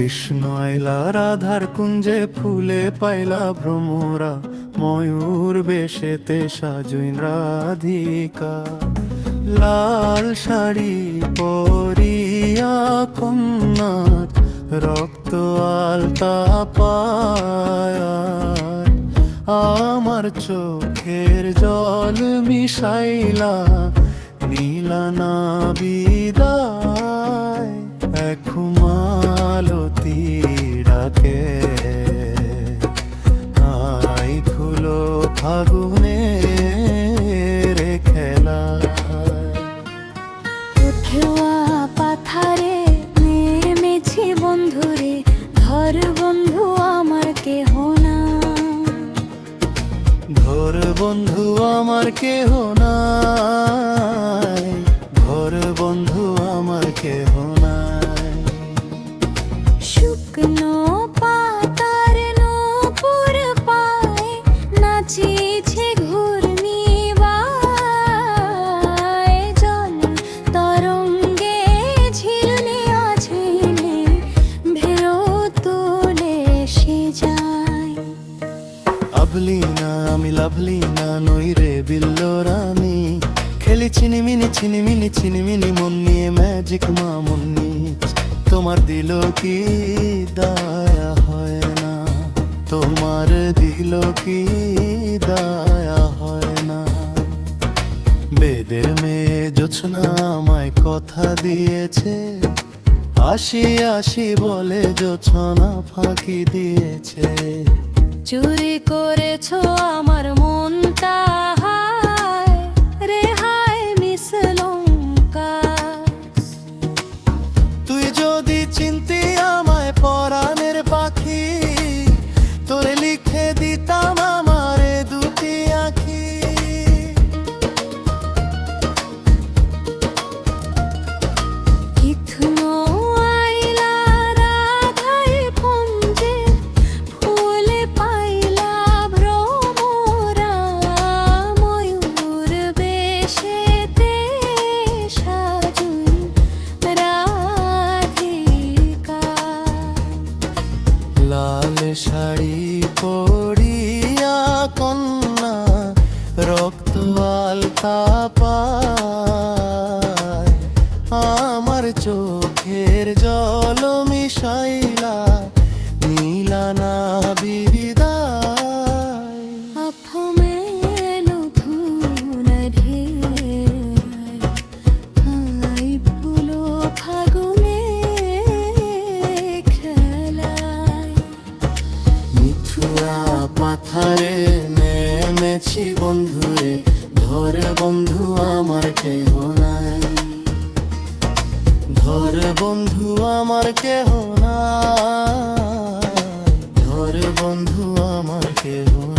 কৃষ্ণ আইলা রাধার কুঞ্জে ফুলে পাইলা ভ্রমরা, ময়ূর বেশেতে সাজুইন রাধিকা। লাল শাড়ি পরিয়া কন্যার, রক্ত আলতা পায় আমার চোখের জল মিশাইলা, নীলা না বিদায়। এক মালতী ডাকে আই খুলো ফাগুনে রে খেলা। উঠোয়া পাথারে নেমেছি বন্ধুরে, ধর বন্ধু আমার কেহ না। ধর বন্ধু আমার কেহ নাই, ধর বন্ধু আমার কেহ নাই। শুকনো পাতার নূপুর পায়ে নাচিছে ঘূর্ণিবায়, জল তরঙ্গে ঝিলনিয়া ঝিলে ভেরো তুলে সে যায়। আবলি না আমি লাভলি না নই রে বিল্লো রানী, খেলি চিনিমিনি চিনিমিনি চিনিমিনি মন নিয়ে ম্যাজিক মামুন্নি। তোমার দিল কি দয়া হয় না, তোমার দিল কি দয়া হয় না। বেদের মেয়ে জোছনা আমায় কথা দিয়েছে, আসি আসি বলে জোছনা ফাঁকি দিয়েছে। চুরি করেছো আমার মনটা, হায় রে হায় মিসলঙ্কা। তুই যদি চিনতি আমায় পরাণের পাখি, তোরে লিখে দিতাম আমারে দুটি আঁখি। কৃষ্ণ আইলা রাধার কুঞ্জে, ফুলে পাইলা ভ্রমরা, ময়ূর বেশেতে সাজুই রাধিকা। লাল শাড়ি পরিয়া কন্যা, রক্ত আলতা পায় আমার চোখের জল মিশাইলা, নীলা না বিদায়। আফমেলো ধুনঢে আই ফুলো ফাগুনে খেলায়। মিঠুয়া পাথারে নেমেছি বন্ধুরে, ধর বন্ধু আমার কেহ নাই, ধর বন্ধু আমার কেহ নাই, ধর বন্ধু আমার কেহ নাই।